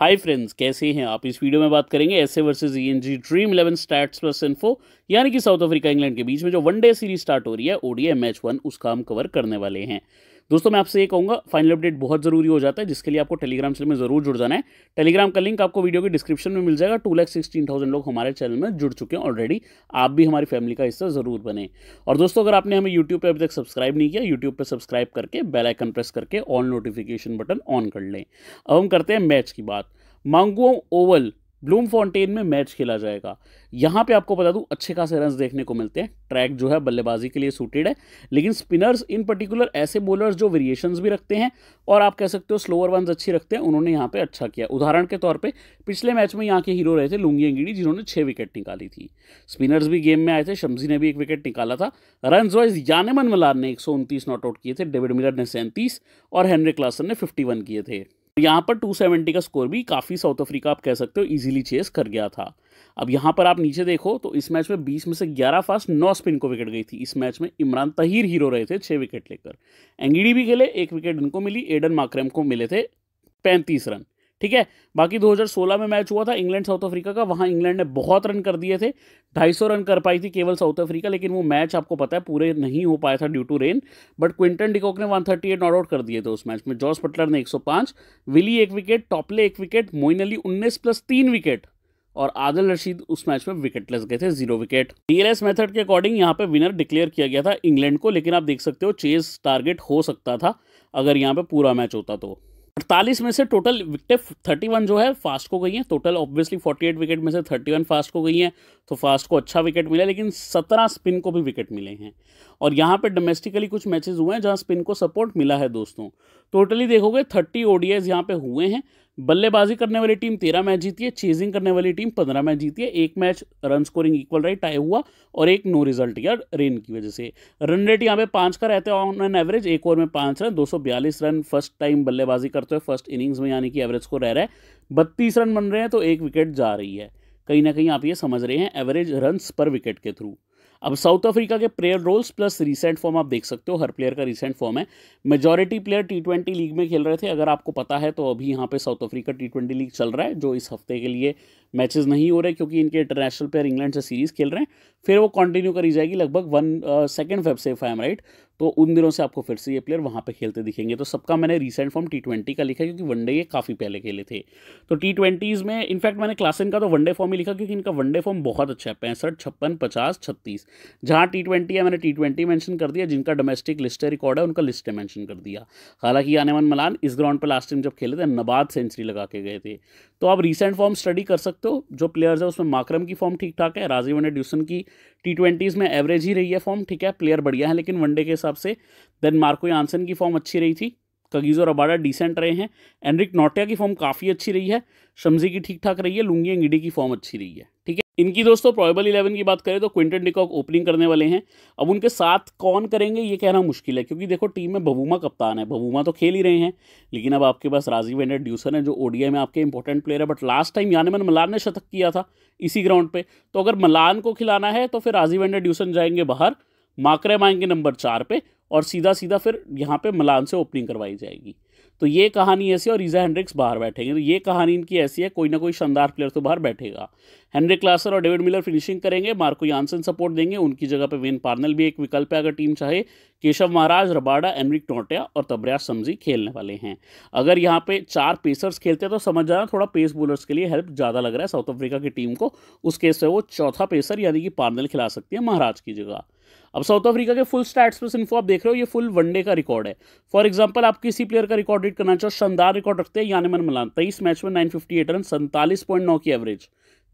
Hi friends, कैसे हैं आप। इस वीडियो में बात करेंगे SA versus ENG dream 11 stats plus info, यानी कि साउथ अफ्रीका इंग्लैंड के बीच में जो वनडे सीरीज स्टार्ट हो रही है ओडीआई मैच 1, उसका हम कवर करने वाले हैं। दोस्तों मैं आपसे ये कहूँगा, फाइनल अपडेट बहुत जरूरी हो जाता है, जिसके लिए आपको टेलीग्राम चैनल में जरूर जुड़ जाना है। टेलीग्राम का लिंक आपको वीडियो की डिस्क्रिप्शन में मिल जाएगा। 2,16,000 लोग हमारे चैनल में जुड़ चुके हैं ऑलरेडी। आप भी हमारी फैमिली का हिस्सा जरूर बने। और दोस्तों, अगर आपने हमें यूट्यूब पर अभी तक सब्सक्राइब नहीं किया, यूट्यूब पर सब्सक्राइब करके बेल आइकन प्रेस करके ऑल नोटिफिकेशन बटन ऑन कर लें। अब हम करते हैं मैच की बात। मांगुओ ओवल ब्लूमफॉन्टेन में मैच खेला जाएगा। यहाँ पे आपको बता दूं, अच्छे खासे रन्स देखने को मिलते हैं। ट्रैक जो है बल्लेबाजी के लिए सूटेड है, लेकिन स्पिनर्स इन पर्टिकुलर ऐसे बॉलर्स जो वेरिएशंस भी रखते हैं और आप कह सकते हो स्लोअर वंस अच्छी रखते हैं, उन्होंने यहाँ पे अच्छा किया। उदाहरण के तौर पे पिछले मैच में यहाँ के हीरो रहे थे लुंगी एंगिडी, जिन्होंने 6 विकेट निकाली थी। स्पिनर्स भी गेम में आए थे, शम्सी ने भी 1 विकेट निकाला था। रन्स वाइज यानेमन मलान ने 129 नॉट आउट किए थे, डेविड मिलर ने 37 और हेनरिक क्लासन ने 51 किए थे। यहाँ पर 270 का स्कोर भी काफ़ी साउथ अफ्रीका आप कह सकते हो इजीली चेस कर गया था। अब यहाँ पर आप नीचे देखो तो इस मैच में 20 में से 11 फास्ट 9 स्पिन को विकेट गई थी। इस मैच में इमरान तहीर हीरो रहे थे 6 विकेट लेकर। एंगिडी भी खेले, 1 विकेट इनको मिली। एडन मार्क्रम को मिले थे 35 रन। ठीक है, बाकी 2016 में मैच हुआ था इंग्लैंड साउथ अफ्रीका का, वहां इंग्लैंड ने बहुत रन कर दिए थे। 250 रन कर पाई थी केवल साउथ अफ्रीका, लेकिन वो मैच आपको पता है पूरे नहीं हो पाया था due to rain. But Quinton de Kock ने 138 नॉट आउट कर दिए थे उस मैच में। जॉस बटलर ने 105, Willey 1 wicket, Topley 1 wicket, Moeen Ali 19 plus 3 wicket और आदिल रशीद उस मैच में विकेटलेस गए थे, 0 विकेट। डीएलएस मेथड के अकॉर्डिंग यहाँ पे विनर डिक्लेयर किया गया था इंग्लैंड को, लेकिन आप देख सकते हो चेज टारगेट हो सकता था अगर यहाँ पे पूरा मैच होता तो। 48 में से टोटल विकेट 31 जो है फास्ट को गई है। टोटल ऑब्वियसली 48 विकेट में से 31 फास्ट को गई हैं, तो फास्ट को अच्छा विकेट मिला, लेकिन 17 स्पिन को भी विकेट मिले हैं। और यहाँ पे डोमेस्टिकली कुछ मैचेस हुए हैं जहाँ स्पिन को सपोर्ट मिला है दोस्तों। टोटली देखोगे 30 ओडीआईज यहाँ पे हुए हैं। बल्लेबाजी करने वाली टीम 13 मैच जीती है, चेजिंग करने वाली टीम 15 मैच जीती है। 1 match run scoring equal right tie हुआ और 1 नो रिजल्ट या रेन की वजह से। रन रेट यहाँ पे 5 का रहता है ऑन एन एवरेज। 1 ओवर में 5 रन, 242 रन फर्स्ट टाइम बल्लेबाजी करते हुए फर्स्ट इनिंग्स में, यानी कि एवरेज स्कोर रह रहा है 32 रन बन रहे हैं, तो 1 विकेट जा रही है। कहीं ना कहीं आप ये समझ रहे हैं एवरेज रन्स पर विकेट के थ्रू। अब साउथ अफ्रीका के player roles plus recent form आप देख सकते हो, हर प्लेयर का रिसेंट फॉर्म है। मेजॉरिटी प्लेयर T20 लीग में खेल रहे थे, अगर आपको पता है तो अभी यहाँ पे साउथ अफ्रीका T20 लीग चल रहा है, जो इस हफ्ते के लिए मैचेस नहीं हो रहे क्योंकि इनके इंटरनेशनल प्लेयर इंग्लैंड से सीरीज खेल रहे हैं। फिर वो कंटिन्यू करी जाएगी लगभग 2 फेब से, इफ आई एम राइट, तो उन दिनों से आपको फिर से ये प्लेयर वहाँ पे खेलते दिखेंगे। तो सबका मैंने रिसेंट फॉर्म T20 का लिखा है, क्योंकि वनडे ये काफ़ी पहले खेले थे। तो T20s में इनफैक्ट मैंने क्लासन का तो वनडे फॉर्म ही लिखा, क्योंकि इनका वनडे फॉर्म बहुत अच्छा है, 65, 56, 50, 36। जहाँ T20 है मैंने T20 मेंशन कर दिया, जिनका डोमेस्टिक लिस्ट रिकॉर्ड है उनका लिस्ट मेंशन कर दिया। हालांकि यानेमन मलान इस ग्राउंड पर लास्ट टाइम जब खेले थे नबाद सेंचुरी लगा के गए थे। तो आप रिसेंट फॉर्म स्टडी कर सकते हो। जो प्लेयर्स है उसमें मार्क्रम की फॉर्म ठीक ठाक है, राजीव एंड ड्यूसन की T20s में एवरेज ही रही है फॉर्म, ठीक है, प्लेयर बढ़िया है लेकिन वनडे के हिसाब से। देन मार्को यानसन की फॉर्म अच्छी रही थी, कगिजो रबाडा डिसेंट रहे हैं, एनरिक नोटिया की फॉर्म काफ़ी अच्छी रही है, शम्सी की ठीक ठाक रही है, लुंगी एंगिडी की फॉर्म अच्छी रही है। ठीक है, इनकी दोस्तों प्रोबेबल 11 की बात करें तो क्विंटन डिकॉक ओपनिंग करने वाले हैं। अब उनके साथ कौन करेंगे ये कहना मुश्किल है, क्योंकि देखो टीम में बबूमा कप्तान है, बबूमा तो खेल ही रहे हैं, लेकिन अब आपके पास राजीव एंड ड्यूसन है जो ओडीआई में आपके इंपॉर्टेंट प्लेयर है। बट लास्ट टाइम यानेमन मलान ने शतक किया था इसी ग्राउंड पे, तो अगर मलान को खिलाना है तो फिर राजीव एंड ड्यूसन जाएंगे बाहर, मार्क्रम आएंगे नंबर 4 पे, और सीधा सीधा फिर यहाँ पे मलान से ओपनिंग करवाई जाएगी। तो ये कहानी ऐसी, और रीजा हेंड्रिक्स बाहर बैठेंगे, तो ये कहानी इनकी ऐसी है, कोई ना कोई शानदार प्लेयर तो बाहर बैठेगा। हेनरिक क्लासन और डेविड मिलर फिनिशिंग करेंगे, मार्को यानसन सपोर्ट देंगे, उनकी जगह पे वेन पार्नेल भी एक विकल्प है अगर टीम चाहे। केशव महाराज, रबाडा, एनरिक नोटिया और तबरेज शम्सी खेलने वाले हैं। अगर यहाँ पे 4 पेसर्स खेलते हैं तो समझ जाना थोड़ा पेस बॉलर्स के लिए हेल्प ज़्यादा लग रहा है साउथ अफ्रीका की टीम को। उस केस से वो चौथा पेसर यानी कि पार्नेल खिला सकती है महाराज की जगह। अब साउथ अफ्रीका के फुल स्टैट्स प्लस इन्फो आप देख रहे हो, ये फुल वनडे का रिकॉर्ड है। फॉर एग्जांपल आप किसी प्लेयर का रिकॉर्ड रीड करना चाहो, शानदार रिकॉर्ड रखते हैं यानेमन मलान, 23 मैच में 958 रन, 47.9 की एवरेज,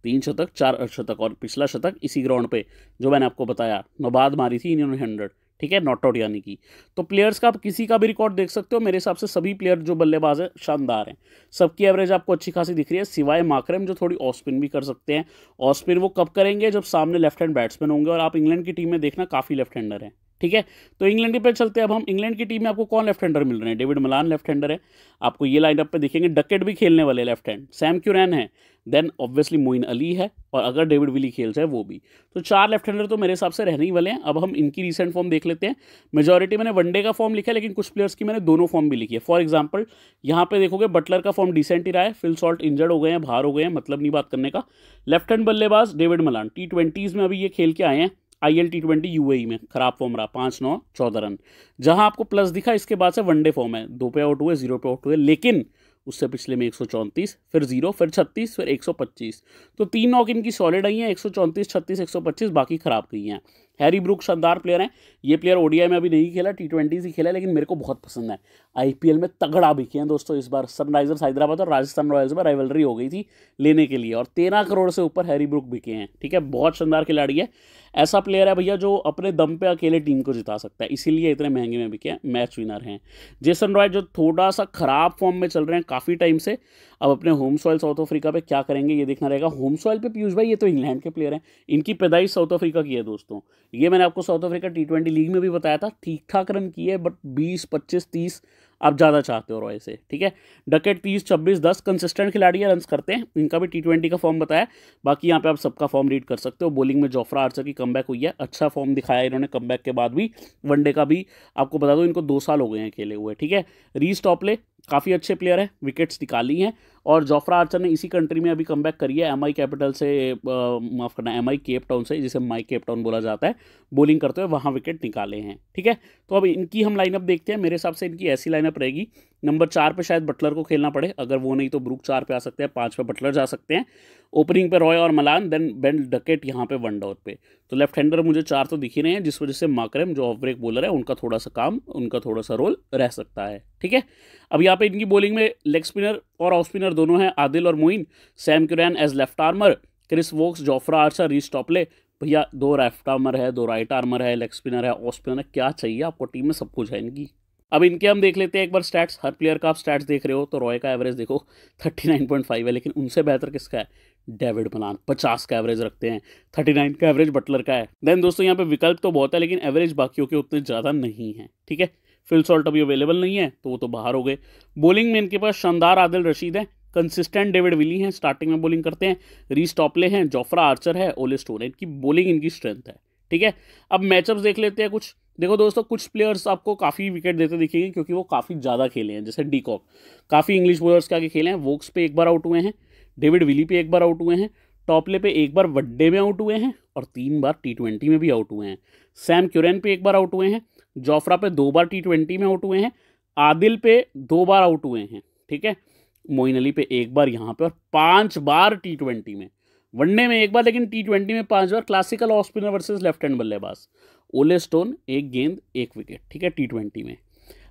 3 शतक 4 अर्धशतक, और पिछला शतक इसी ग्राउंड पे जो मैंने आपको बताया नबाद मारी थी इन्होंने 100, ठीक है, नॉट आउट यानी कि। तो प्लेयर्स का आप किसी का भी रिकॉर्ड देख सकते हो, मेरे हिसाब से सभी प्लेयर जो बल्लेबाज है शानदार हैं, सबकी एवरेज आपको अच्छी खासी दिख रही है, सिवाय मार्क्रम जो थोड़ी ऑफ स्पिन भी कर सकते हैं। ऑफ स्पिन वो कब करेंगे जब सामने लेफ्ट हैंड बैट्समैन होंगे, और आप इंग्लैंड की टीम में देखना काफ़ी लेफ्ट हैंडर हैं, ठीक है। तो इंग्लैंड के पे चलते हैं। अब हम इंग्लैंड की टीम में आपको कौन लेफ्ट हैंडर मिल रहे हैं? डेविड मलान लेफ्ट हैंडर है, आपको ये लाइनअप पे दिखेंगे। डकेट भी खेलने वाले लेफ्ट हैंड, सैम क्यूरैन है, देन ऑब्वियसली मोइन अली है, और अगर डेविड विली खेल जाए वो भी। तो 4 लेफ्ट हैंडर तो मेरे हिसाब से रहने ही वाले हैं। अब हम इनकी रिसेंट फॉर्म देख लेते हैं। मेजॉरिटी मैंने वनडे का फॉर्म लिखा है, लेकिन कुछ प्लेयर्स की मैंने दोनों फॉर्म भी लिखी है। फॉर एग्जाम्पल यहाँ पे देखोगे बटलर का फॉर्म डिसेंट ही रहा है, फिल सॉल्ट इंजर्ड हो गए हैं, बाहर हो गए हैं, मतलब नहीं बात करने का। लेफ्ट हैंड बल्लेबाज डेविड मलान, T20s में अभी ये खेल के आए हैं, IL T20 UAE में खराब फॉर्म रहा, 5-9-14 रन। जहां आपको प्लस दिखा इसके बाद से वनडे फॉर्म है, 2 पे आउट हुए, 0 पे आउट हुए, लेकिन उससे पिछले में 134, फिर 0, फिर 36, फिर 125। तो 3 नॉक इनकी सॉलिड आई हैं, 134, 36, 125, बाकी खराब गई हैं। हैरी ब्रूक शानदार प्लेयर हैं। ये प्लेयर ODI में अभी नहीं खेला, T20s ही खेला, लेकिन मेरे को बहुत पसंद है। IPL में तगड़ा बिके हैं दोस्तों इस बार। सनराइजर्स हैदराबाद और राजस्थान रॉयल्स में राइवलरी हो गई थी लेने के लिए, और 13 करोड़ से ऊपर हैरी ब्रूक बिके हैं। ठीक है, बहुत शानदार खिलाड़ी है। ऐसा प्लेयर है भैया जो अपने दम पे अकेले टीम को जिता सकता है, इसीलिए इतने महंगे में बिके हैं, मैच विनर हैं। जेसन रॉय जो थोड़ा सा खराब फॉर्म में चल रहे हैं काफ़ी टाइम से, अब अपने होम सॉइल साउथ अफ्रीका पे क्या करेंगे ये देखना रहेगा। होम सॉइल पे पीयूष भाई ये तो इंग्लैंड के प्लेयर हैं, इनकी पैदाइश साउथ अफ्रीका की है दोस्तों। ये मैंने आपको साउथ अफ्रीका T20 लीग में भी बताया था, ठीक ठाक रन किए, बट 20, 25, 30 आप ज़्यादा चाहते हो रॉय से। ठीक है, डकेट 30, 26, 10 कंसिस्टेंट खिलाड़ी है, रन्स करते हैं। इनका भी T20 का फॉर्म बताया, बाकी यहाँ पे आप सबका फॉर्म रीड कर सकते हो। बॉलिंग में जोफ्रा आर्चर की कमबैक हुई है, अच्छा फॉर्म दिखाया इन्होंने कमबैक के बाद भी। वनडे का भी आपको बता दो, इनको 2 साल हो गए हैं खेले हुए। ठीक है, रीस टॉपले काफ़ी अच्छे प्लेयर है, विकेट्स निकाली हैं, और जोफ्रा आर्चर ने इसी कंट्री में अभी कमबैक करी है, MI कैपिटल से, माफ़ करना, MI केप टाउन से, जिसे माई केप टाउन बोला जाता है। बॉलिंग करते हुए वहाँ विकेट निकाले हैं। ठीक है, तो अब इनकी हम लाइनअप देखते हैं। मेरे हिसाब से इनकी ऐसी लाइनअप रहेगी, नंबर 4 पे शायद बटलर को खेलना पड़े, अगर वो नहीं तो ब्रूक 4 पे आ सकते हैं, 5 पे बटलर जा सकते हैं। ओपनिंग पे रॉय और मलान, देन बेन डकेट यहाँ पे वन डाउन पे। तो लेफ्ट हैंडर मुझे 4 तो दिख ही रहे हैं, जिस वजह से माकरम जो ऑफ ब्रेक बॉलर है उनका थोड़ा सा काम, उनका थोड़ा सा रोल रह सकता है। ठीक है, अब यहाँ पे इनकी बॉलिंग में लेग स्पिनर और ऑफ स्पिनर दोनों हैं, आदिल और Moeen. Sam Curran as left armer, Chris Woakes, Jofra Archer, Reece Topley. भैया 2 लेफ्ट आर्मर है, 2 राइट आर्मर है, लेग स्पिनर है, ऑफ स्पिनर है, क्या चाहिए आपको टीम में, सब कुछ है इनकी। अब इनके हम देख लेते हैं एक बार स्टैट्स। हर प्लेयर का आप स्टैट्स देख रहे हो, तो रॉय का एवरेज देखो 39.5 है, लेकिन उनसे बेहतर किसका है? डेविड मलान 50 का एवरेज रखते हैं, 39 का एवरेज बटलर का है। देन दोस्तों यहाँ पे विकल्प तो बहुत है, लेकिन एवरेज बाकियों के उतने ज़्यादा नहीं है। ठीक है, फिल सॉल्ट अभी अवेलेबल नहीं है, तो वो तो बाहर हो गए। बॉलिंग में इनके पास शानदार आदिल रशीद है, कंसिस्टेंट डेविड विली हैं, स्टार्टिंग में बॉलिंग करते हैं, रीस टॉपले हैं, जोफ्रा आर्चर है, ओले स्टोन है, इनकी बॉलिंग इनकी स्ट्रेंथ है। ठीक है, अब मैचअप्स देख लेते हैं कुछ। देखो दोस्तों, कुछ प्लेयर्स आपको काफ़ी विकेट देते दिखेंगे क्योंकि वो काफ़ी ज़्यादा खेले हैं, जैसे डीकॉक काफ़ी इंग्लिश बॉलर्स के आगे खेले हैं। वोक्स पे 1 बार आउट हुए हैं, डेविड विली पे 1 बार आउट हुए हैं, टॉपले पे 1 बार वनडे में आउट हुए हैं, और 3 बार T20 में भी आउट हुए हैं। सैम क्यूरैन पे 1 बार आउट हुए हैं, जोफ्रा पे 2 बार T20 में आउट हुए हैं, आदिल पे 2 बार आउट हुए हैं। ठीक है, मोइन अली पे 1 बार यहाँ पे, और 5 बार T20 में। वनडे में 1 बार, लेकिन T20 में 5 बार। Classical off spinner versus left hand बल्लेबाज। ओले स्टोन 1 गेंद 1 विकेट। ठीक है, T20 में।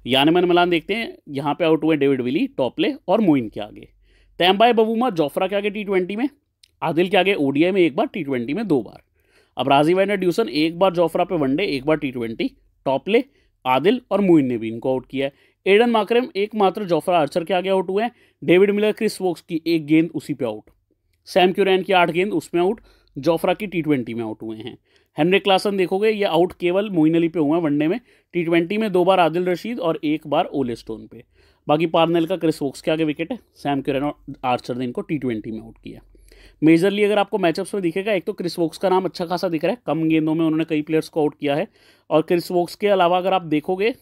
यानमन मलान देखते हैं, यहाँ पे आउट हुए डेविड विली, टॉपले और मोइन के आगे। तैम्बाई बबूमा जोफ्रा के आगे T20 में, आदिल के आगे ODI में 1 बार, T20 में 2 बार। अब राजी वाइनर ड्यूसन 1 बार जोफ्रा पे वनडे, 1 बार T20, टॉपले, आदिल और मोइन ने भी इनको आउट किया है। एडन माकरम एकमात्र जोफ्रा आर्चर के आगे आउट हुए हैं। डेविड मिलर, क्रिस वोक्स की 1 गेंद उसी पे आउट, सैम क्यूरैन की 8 गेंद उसमें आउट, जोफ्रा की T20 में आउट हुए हैं। हेनरिक क्लासन देखोगे, ये आउट केवल मोइन अली पे हुए हैं वनडे में, T20 में 2 बार आदिल रशीद और 1 बार ओले स्टोन पे। बाकी पार्नेल का क्रिस वोक्स के आगे विकेट है, सैम क्यूरैन और आर्चर ने इनको T20 में आउट किया। मेजरली अगर आपको मैचअप्स में दिखेगा, एक तो क्रिस वोक्स का नाम अच्छा खासा दिख रहा है, कम गेंदों में उन्होंने कई प्लेयर्स को आउट किया है, और क्रिस वोक्स के अलावा अगर आप देखोगे,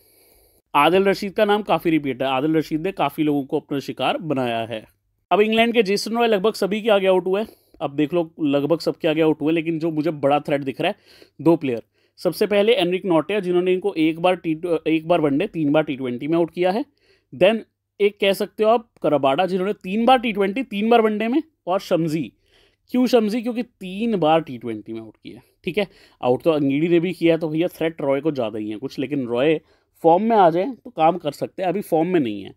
आदिल रशीद का नाम काफ़ी रिपीट है। आदिल रशीद ने काफ़ी लोगों को अपना शिकार बनाया है। अब इंग्लैंड के जेसन रॉय लगभग सभी के आगे आउट हुए हैं। अब देख लो, लगभग सबके आगे आउट हुए, लेकिन जो मुझे बड़ा थ्रेट दिख रहा है, 2 प्लेयर। सबसे पहले एनरिक नॉटिया, जिन्होंने इनको 1 बार वनडे, 3 बार T20 में आउट किया है। देन एक कह सकते हो आप कराबाडा, जिन्होंने 3 बार T20, 3 बार वनडे में, और शम्जी। क्यों शम्जी? क्योंकि 3 बार T20 में आउट किया। ठीक है, आउट तो अंगीडी ने भी किया, तो भैया थ्रेट रॉय को ज़्यादा ही है कुछ, लेकिन रॉय फॉर्म में आ जाए तो काम कर सकते हैं, अभी फॉर्म में नहीं है।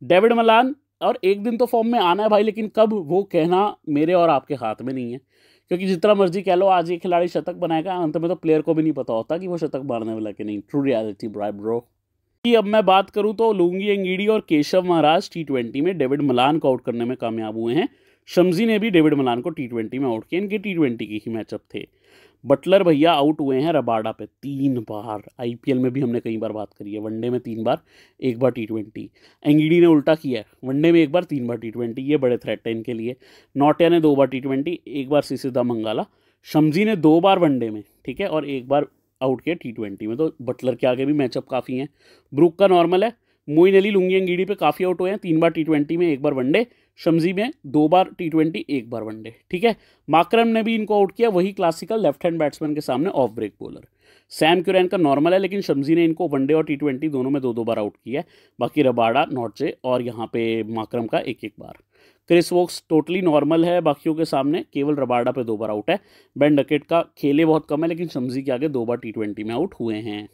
डेविड मलान, और एक दिन तो फॉर्म में आना है भाई, लेकिन कब वो कहना मेरे और आपके हाथ में नहीं है, क्योंकि जितना मर्जी कह लो आज ये खिलाड़ी शतक बनाएगा, अंत में तो प्लेयर को भी नहीं पता होता कि वो शतक मारने वाला कि नहीं। True reality bro. अब मैं बात करूं तो लुंगी अंगीडी और केशव महाराज T20 में डेविड मलान को आउट करने में कामयाब हुए हैं। शम्जी ने भी डेविड मलान को T20 में आउट किया, इनके T20 की ही मैचअप थे। बटलर भैया आउट हुए हैं रबाडा पे 3 बार। आईपीएल में भी हमने कई बार बात करी है, वनडे में 3 बार, 1 बार टी20। एंगिडी ने उल्टा किया है, वनडे में 1 बार, 3 बार टी20। ये बड़े थ्रेट है इनके लिए। नोटिया ने 2 बार टी20, 1 बार सिसिदा मंगाला। शम्जी ने 2 बार वनडे में, ठीक है, और 1 बार आउट किया टी20 में। तो बटलर के आगे भी मैचअप काफ़ी हैं। ब्रूक का नॉर्मल है। मोइन अली, लुंगी एंगिडी पे काफ़ी आउट हुए हैं, 3 बार टी20 में, 1 बार वनडे। शम्जी में 2 बार टी20, 1 बार वनडे, ठीक है। माकरम ने भी इनको आउट किया, वही क्लासिकल लेफ्ट हैंड बैट्समैन के सामने ऑफ ब्रेक बॉलर। सैम क्यूरैन का नॉर्मल है, लेकिन शम्जी ने इनको वनडे और टी20 दोनों में 2-2 बार आउट किया है। बाकी रबाडा, नॉर्चे और यहाँ पे माकरम का 1-1 बार। क्रिस वोक्स टोटली नॉर्मल है बाकियों के सामने, केवल रबाडा पे 2 बार आउट है। बेन डकेट का खेले बहुत कम है, लेकिन शम्जी के आगे 2 बार टी20 में आउट हुए हैं।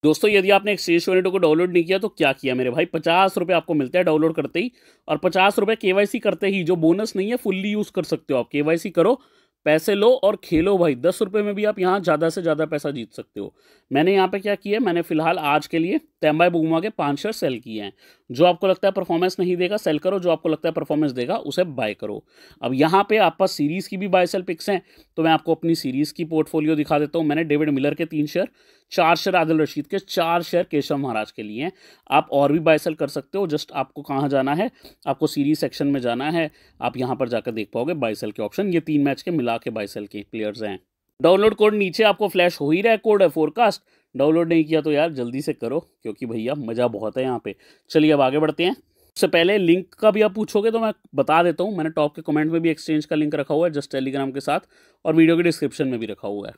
दोस्तों यदि आपने एक्सचेंज टोरेंटो को डाउनलोड नहीं किया तो क्या किया मेरे भाई, 50 रुपये आपको मिलते हैं डाउनलोड करते ही, और 50 रुपये केवाईसी करते ही। जो बोनस नहीं है फुल्ली यूज़ कर सकते हो आप। केवाईसी करो, पैसे लो और खेलो भाई। 10 रुपये में भी आप यहाँ ज़्यादा से ज़्यादा पैसा जीत सकते हो। मैंने यहाँ पे क्या किया, मैंने फिलहाल आज के लिए तेम्बाई बुगमा के 5 शेयर सेल किए हैं। जो आपको लगता है परफॉर्मेंस नहीं देगा सेल करो, जो आपको लगता है परफॉर्मेंस देगा उसे बाय करो। अब यहाँ पे आप पास सीरीज़ की भी बाय सेल पिक्स हैं, तो मैं आपको अपनी सीरीज़ की पोर्टफोलियो दिखा देता हूँ। मैंने डेविड मिलर के 3 शेयर, 4 शेयर आदिल रशीद के, 4 शेयर केशव महाराज के लिए हैं। आप और भी बाय सेल कर सकते हो। जस्ट आपको कहाँ जाना है, आपको सीरीज सेक्शन में जाना है। आप यहाँ पर जाकर देख पाओगे बाय सेल के ऑप्शन। ये 3 मैच के मिला के बाय सेल के प्लेयर्स हैं। डाउनलोड कोड नीचे आपको फ्लैश हो ही रहा है, कोड है फोरकास्ट। डाउनलोड नहीं किया तो यार जल्दी से करो, क्योंकि भैया मज़ा बहुत है यहाँ पे। चलिए अब आगे बढ़ते हैं। उससे पहले लिंक का भी आप पूछोगे तो मैं बता देता हूँ। मैंने टॉप के कमेंट में भी एक्सचेंज का लिंक रखा हुआ है, जस्ट टेलीग्राम के साथ, और वीडियो के डिस्क्रिप्शन में भी रखा हुआ है।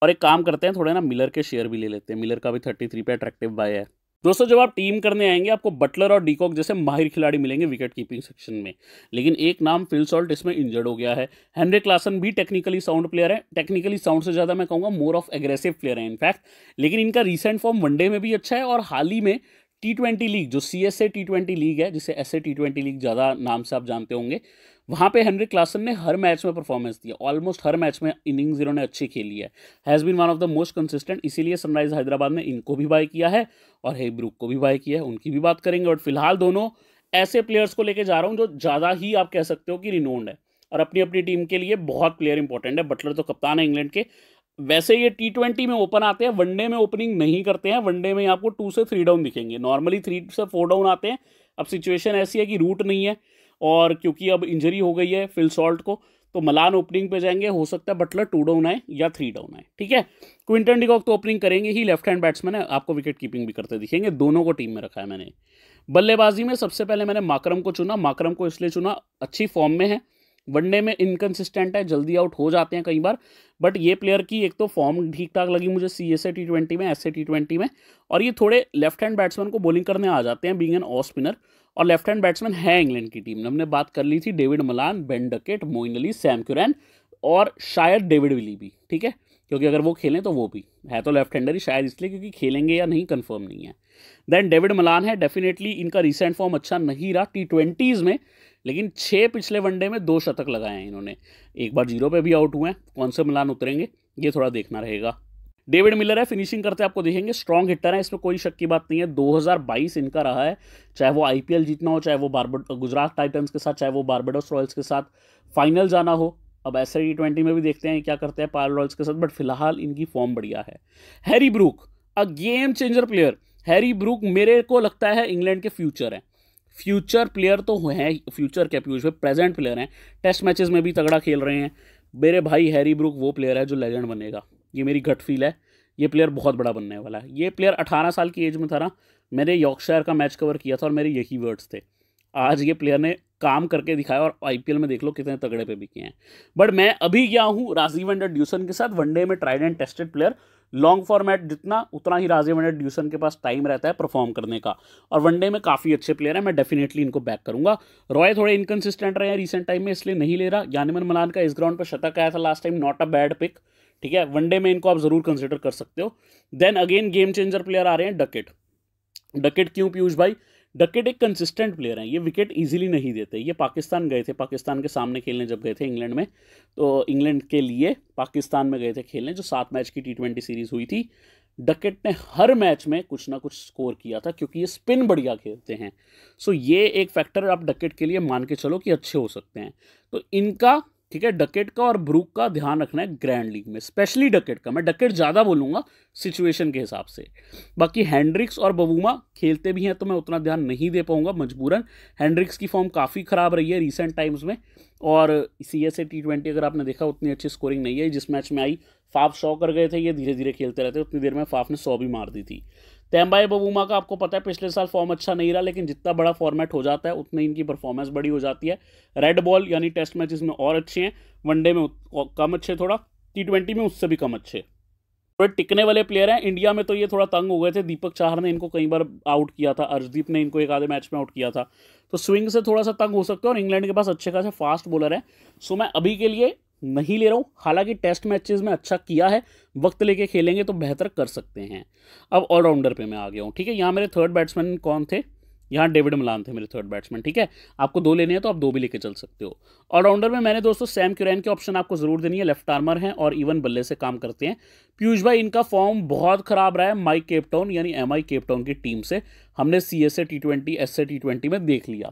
और एक काम करते हैं, थोड़े ना मिलर के शेयर भी ले लेते हैं। मिलर का भी 33 पे अट्रैक्टिव बाय है। दोस्तों जब आप टीम करने आएंगे आपको बटलर और डीकॉक जैसे माहिर खिलाड़ी मिलेंगे विकेट कीपिंग सेक्शन में, लेकिन एक नाम फिल सॉल्ट इसमें इंजर्ड हो गया है। हेनरिक क्लासन भी टेक्निकली साउंड प्लेयर है, टेक्निकली साउंड से ज़्यादा मैं कहूँगा मोर ऑफ एग्रेसिव प्लेयर है इनफैक्ट, लेकिन इनका रिसेंट फॉर्म वनडे में भी अच्छा है और हाल ही में टी20 लीग, जो CSA टी20 लीग है, जिसे SA टी20 लीग ज़्यादा नाम से आप जानते होंगे, वहाँ पे हेनरिक क्लासन ने हर मैच में परफॉर्मेंस दिया। ऑलमोस्ट हर मैच में इनिंग्स इन्होंने अच्छी खेली है। Has been one of the most consistent, इसीलिए सनराइज हैदराबाद ने इनको भी बाय किया है और हे ब्रूक को भी बाय किया है। उनकी भी बात करेंगे। और फिलहाल दोनों ऐसे प्लेयर्स को लेके जा रहा हूँ जो ज़्यादा ही आप कह सकते हो कि रिनोन्ड है और अपनी अपनी टीम के लिए बहुत प्लेयर इंपॉर्टेंट है। बटलर तो कप्तान है इंग्लैंड के। वैसे ये टी20 में ओपन आते हैं, वनडे में ओपनिंग नहीं करते हैं। वनडे में आपको 2 से 3 डाउन दिखेंगे, नॉर्मली 3 से 4 डाउन आते हैं। अब सिचुएशन ऐसी है कि रूट नहीं है, और क्योंकि अब इंजरी हो गई है फिल सॉल्ट को, तो मलान ओपनिंग पे जाएंगे। हो सकता है बटलर 2 डाउन आए या 3 डाउन आए, ठीक है। क्विंटन डिकॉक तो ओपनिंग करेंगे ही, लेफ्ट हैंड बैट्समैन है, आपको विकेट कीपिंग भी करते दिखेंगे। दोनों को टीम में रखा है मैंने। बल्लेबाजी में सबसे पहले मैंने माकरम को चुना। माकरम को इसलिए चुना, अच्छी फॉर्म में है, वनडे में इनकंसिस्टेंट है, जल्दी आउट हो जाते हैं कई बार, बट ये प्लेयर की एक तो फॉर्म ठीक ठाक लगी मुझे CSA टी20 में, SA टी20 में, और ये थोड़े लेफ्ट हैंड बैट्समैन को बॉलिंग करने आ जाते हैं बीइंग एन ऑफ स्पिनर। और लेफ्ट हैंड बैट्समैन है इंग्लैंड की टीम में, हमने बात कर ली थी David Malan, Ben Duckett, Moeen Ali, Sam Curran और शायद डेविड विली भी, ठीक है, क्योंकि अगर वो खेलें तो वो भी है तो लेफ्ट हैंडर ही शायद, इसलिए क्योंकि खेलेंगे या नहीं कंफर्म नहीं है। देन डेविड मलान है, डेफिनेटली इनका रिसेंट फॉर्म अच्छा नहीं रहा टी20s में, लेकिन 6 पिछले वनडे में 2 शतक लगाए हैं इन्होंने। एक बार 0 पे भी आउट हुए हैं। कौन से मलान उतरेंगे ये थोड़ा देखना रहेगा। डेविड मिलर है, फिनिशिंग करते आपको देखेंगे, स्ट्रॉन्ग हिटर है, इसमें कोई शक की बात नहीं है। 2022 इनका रहा है, चाहे वो IPL जीतना हो, चाहे वो गुजरात टाइटंस के साथ, चाहे वो बारबाडोस रॉयल्स के साथ फाइनल जाना हो। अब SA टी20 में भी देखते हैं क्या करते हैं पायल रॉयल्स के साथ, बट फिलहाल इनकी फॉर्म बढ़िया है। Harry Brook, a game changer player. Harry Brook मेरे को लगता है इंग्लैंड के फ्यूचर हैं। फ्यूचर प्लेयर तो हैं, फ्यूचर क्या पीयूष भाई, प्रेजेंट प्लेयर हैं। टेस्ट मैचेस में भी तगड़ा खेल रहे हैं मेरे भाई। हैरी ब्रूक वो प्लेयर है जो लेजेंड बनेगा, ये मेरी गट फील है। ये प्लेयर बहुत बड़ा बनने वाला है। ये प्लेयर 18 साल की एज में था ना, मैंने यॉर्कशायर का मैच कवर किया था और मेरे यही वर्ड्स थे। आज ये प्लेयर ने काम करके दिखाया और IPL में देख लो कितने तगड़े पे बिके हैं। बट मैं अभी गया हूँ राजीव वंडर ड्यूसन के साथ, वनडे में tried and tested player. Long format जितना उतना ही राजीव वंडर ड्यूसन के पास टाइम रहता है परफॉर्म करने का, और वनडे में काफ़ी अच्छे प्लेयर हैं। मैं डेफिनेटली इनको बैक करूंगा। रॉय थोड़े इनकंसिस्टेंट रहे हैं रिसेंट टाइम में, इसलिए नहीं ले रहा। यानिमन मलान का इस ग्राउंड पर शतक आया था last time, not a bad pick, ठीक है। वनडे में इनको आप जरूर कंसिडर कर सकते हो। Then again game changer player आ रहे हैं डकेट। डकेट क्यों पीयूष भाई? डकेट एक कंसिस्टेंट प्लेयर हैं, ये विकेट इजीली नहीं देते। ये पाकिस्तान गए थे, पाकिस्तान के सामने खेलने जब गए थे इंग्लैंड में, तो इंग्लैंड के लिए पाकिस्तान में गए थे खेलने, जो 7 मैच की टी20 सीरीज हुई थी। डकेट ने हर मैच में कुछ ना कुछ स्कोर किया था, क्योंकि ये स्पिन बढ़िया खेलते हैं। सो ये एक फैक्टर आप डकेट के लिए मान के चलो कि अच्छे हो सकते हैं। तो इनका ठीक है। डकेट का और ब्रूक का ध्यान रखना है ग्रैंड लीग में, स्पेशली डकेट का, मैं डकेट ज़्यादा बोलूँगा सिचुएशन के हिसाब से। बाकी हैंड्रिक्स और बवूमा खेलते भी हैं तो मैं उतना ध्यान नहीं दे पाऊंगा मजबूरन। हैंड्रिक्स की फॉर्म काफ़ी ख़राब रही है रिसेंट टाइम्स में, और CSA T20 अगर आपने देखा उतनी अच्छी स्कोरिंग नहीं है। जिस मैच में आई फाफ 100 कर गए थे, ये धीरे धीरे खेलते रहते, उतनी देर में फाफ ने 100 भी मार दी थी। तेम्बाए बवूमा का आपको पता है पिछले साल फॉर्म अच्छा नहीं रहा, लेकिन जितना बड़ा फॉर्मेट हो जाता है उतनी इनकी परफॉर्मेंस बड़ी हो जाती है। रेड बॉल यानी टेस्ट मैचेस में और अच्छे हैं, वनडे में कम अच्छे, थोड़ा T20 में उससे भी कम अच्छे। थोड़े टिकने वाले प्लेयर हैं। इंडिया में तो ये थोड़ा तंग हो गए थे, दीपक चाहर ने इनको कई बार आउट किया था, अर्शदीप ने इनको एक आधे मैच में आउट किया था, तो स्विंग से थोड़ा सा तंग हो सकते हैं। और इंग्लैंड के पास अच्छे खासे फास्ट बॉलर है, सो मैं अभी के लिए नहीं ले रहा हूँ। हालांकि टेस्ट मैचेस में अच्छा किया है, वक्त लेके खेलेंगे तो बेहतर कर सकते हैं। अब ऑलराउंडर पे मैं आ गया हूँ, ठीक है। यहाँ मेरे थर्ड बैट्समैन कौन थे, यहाँ डेविड मलान थे मेरे थर्ड बैट्समैन, ठीक है। आपको 2 लेने हैं तो आप 2 भी लेके चल सकते हो। ऑलराउंडर में मैंने दोस्तों सैम क्यूरैन के ऑप्शन आपको जरूर देनी है, लेफ्ट आर्मर हैं और इवन बल्ले से काम करते हैं। पीयूष भाई इनका फॉर्म बहुत खराब रहा है माई केपटाउन यानी MI केपटाउन की टीम से, हमने CSA T20 SA T20 में देख लिया,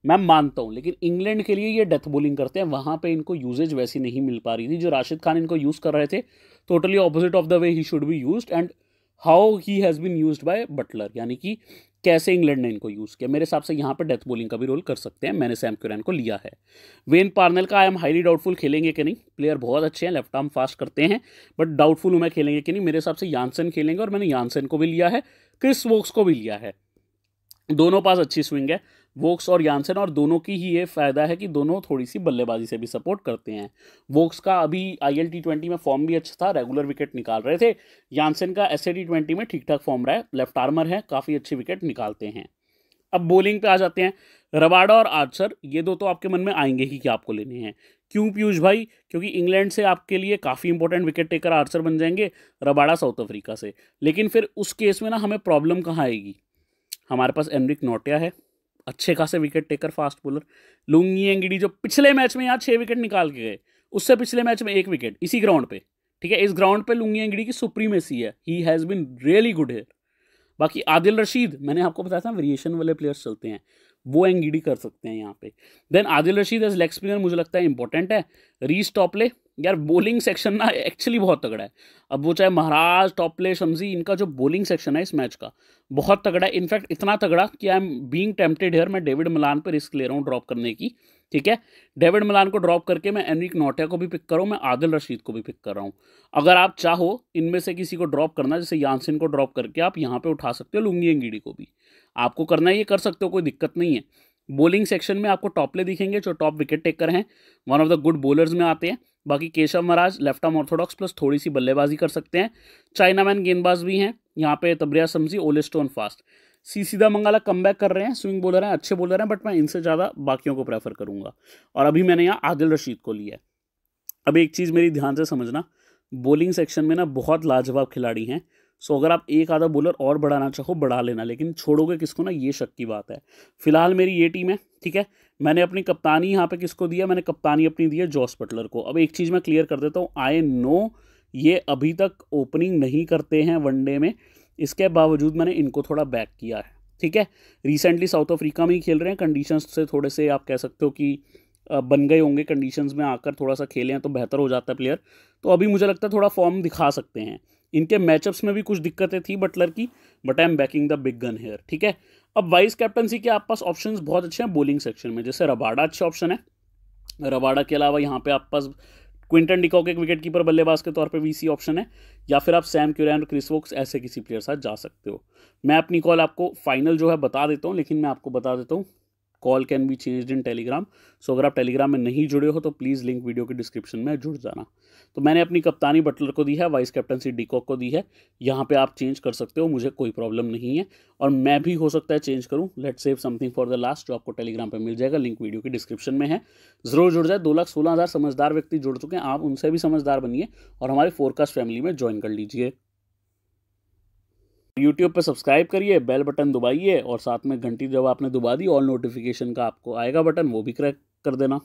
मैं मानता हूं। लेकिन इंग्लैंड के लिए ये डेथ बॉलिंग करते हैं, वहां पे इनको यूजेज वैसी नहीं मिल पा रही थी जो राशिद खान इनको यूज कर रहे थे, totally opposite of the way he should be used and how he has been used by Buttler, यानी कि कैसे इंग्लैंड ने इनको यूज़ किया। मेरे हिसाब से यहाँ पे डेथ बॉलिंग का भी रोल कर सकते हैं, मैंने सैम क्यूरैन को लिया है। वेन पार्नेल का आई एम हाईली डाउटफुल खेलेंगे कि नहीं, प्लेयर बहुत अच्छे हैं, लेफ्ट आर्म फास्ट करते हैं, बट डाउटफुल हूँ मैं खेलेंगे कि नहीं। मेरे हिसाब से यानसन खेलेंगे और मैंने यानसन को भी लिया है, क्रिस वोक्स को भी लिया है, दोनों पास अच्छी स्विंग है वोक्स और यानसन, और दोनों की ही ये फायदा है कि दोनों थोड़ी सी बल्लेबाजी से भी सपोर्ट करते हैं। वोक्स का अभी IL T20 में फॉर्म भी अच्छा था, रेगुलर विकेट निकाल रहे थे। यानसन का SA T20 में ठीक ठाक फॉर्म रहा है, लेफ्ट आर्मर है, काफ़ी अच्छी विकेट निकालते हैं। अब बॉलिंग पे आ जाते हैं, रबाडा और आर्चर, ये दो तो आपके मन में आएंगे ही कि आपको लेने हैं। क्यों पीयूष भाई, क्योंकि इंग्लैंड से आपके लिए काफ़ी इंपॉर्टेंट विकेट टेकर आर्चर बन जाएंगे, रबाडा साउथ अफ्रीका से। लेकिन फिर उस केस में ना हमें प्रॉब्लम कहाँ आएगी, हमारे पास एनरिक नोटिया है, अच्छे खासे wicket taker fast bowler. Lungi Ngidi जो पिछले मैच में यहाँ 6 विकेट निकाल के गए, उससे पिछले मैच में 1 विकेट इसी ग्राउंड पे, ठीक है। इस ग्राउंड पे लुंगी एंगिडी की सुप्रीमेसी है, he has been really good here. बाकी आदिल रशीद, मैंने आपको बताया था वेरिएशन वाले प्लेयर्स चलते हैं, वो एंगिडी कर सकते हैं यहाँ पे। Then Adil Rashid as leg spinner मुझे लगता है इंपॉर्टेंट है। रीस टॉपले, यार बॉलिंग सेक्शन ना एक्चुअली बहुत तगड़ा है। अब वो चाहे महाराज, टॉपले, शम्सी, इनका जो बॉलिंग सेक्शन है इस मैच का बहुत तगड़ा है। इनफैक्ट इतना तगड़ा कि I am being tempted here, मैं डेविड मलान पे रिस्क ले रहा हूँ ड्रॉप करने की, ठीक है। डेविड मलान को ड्रॉप करके मैं एनरिक नोटिया को भी पिक कर रहा हूँ, मैं आदिल रशीद को भी पिक कर रहा हूँ। अगर आप चाहो इनमें से किसी को ड्रॉप करना, जैसे यानसिन को ड्रॉप करके आप यहाँ पे उठा सकते हो लुंगी एंगिडी को भी, आपको करना है ये कर सकते हो, कोई दिक्कत नहीं है। बॉलिंग सेक्शन में आपको टॉपले दिखेंगे जो टॉप विकेट टेकर हैं, one of the good bowlers में आते हैं। बाकी Keshav Maharaj left arm Orthodox plus थोड़ी सी बल्लेबाजी कर सकते हैं। चाइनामैन गेंदबाज भी हैं यहाँ पे, तबरिया शम्सी, ओले स्टोन फास्ट। सीधा मंगाला कमबैक कर रहे हैं, स्विंग बॉलर हैं, अच्छे बॉलर हैं, बट मैं इनसे ज़्यादा बाकियों को प्रेफर करूंगा। और अभी मैंने यहाँ आदिल रशीद को लिया है। अब एक चीज़ मेरी ध्यान से समझना, बॉलिंग सेक्शन में ना बहुत लाजवाब खिलाड़ी हैं, सो अगर आप एक आधा बॉलर और बढ़ाना चाहो बढ़ा लेना, लेकिन छोड़ोगे किसको ना, ये शक की बात है। फिलहाल मेरी ये टीम है, ठीक है। मैंने अपनी कप्तानी यहाँ पे किसको दिया, मैंने कप्तानी अपनी दी है जॉस बटलर को। अब एक चीज़ मैं क्लियर कर देता हूँ, आई नो ये अभी तक ओपनिंग नहीं करते हैं वनडे में, इसके बावजूद मैंने इनको थोड़ा बैक किया है, ठीक है। रिसेंटली साउथ अफ्रीका में ही खेल रहे हैं, कंडीशंस से थोड़े से आप कह सकते हो कि बन गए होंगे, कंडीशंस में आकर थोड़ा सा खेले हैं तो बेहतर हो जाता है प्लेयर, तो अभी मुझे लगता है थोड़ा फॉर्म दिखा सकते हैं। इनके मैचअप्स में भी कुछ दिक्कतें थी बटलर की, but I am backing the big gun here, ठीक है। अब वाइस कैप्टनसी के आप पास ऑप्शंस बहुत अच्छे हैं बॉलिंग सेक्शन में, जैसे रबाडा अच्छा ऑप्शन है। रबाडा के अलावा यहाँ पे आप पास क्विंटन डिकॉक एक विकेट कीपर बल्लेबाज के तौर पे VC ऑप्शन है, या फिर आप सैम क्यूरैन और क्रिस वोक्स ऐसे किसी प्लेयर साथ जा सकते हो। मैं अपनी कॉल आपको फाइनल जो है बता देता हूँ, लेकिन मैं आपको बता देता हूँ call can be changed in Telegram, so अगर आप टेलीग्राम में नहीं जुड़े हो तो प्लीज़ लिंक वीडियो के डिस्क्रिप्शन में जुड़ जाना। तो मैंने अपनी कप्तानी बटलर को दी है, वाइस कैप्टनसी डिकॉक को दी है, यहाँ पे आप चेंज कर सकते हो, मुझे कोई प्रॉब्लम नहीं है, और मैं भी हो सकता है चेंज करूँ। Let's save something for the last, जो आपको टेलीग्राम पे मिल जाएगा, लिंक वीडियो के डिस्क्रिप्शन में है, ज़रूर जुड़ जाए। 2,16,000 समझदार व्यक्ति जुड़ चुके हैं, आप उनसे भी समझदार बनिए और हमारे फोरकास्ट फैमिली में ज्वाइन कर लीजिए। यूट्यूब पे सब्सक्राइब करिए, बेल बटन दबाइए, और साथ में घंटी जब आपने दबा दी ऑल नोटिफिकेशन का आपको आएगा बटन, वो भी क्रैक कर देना।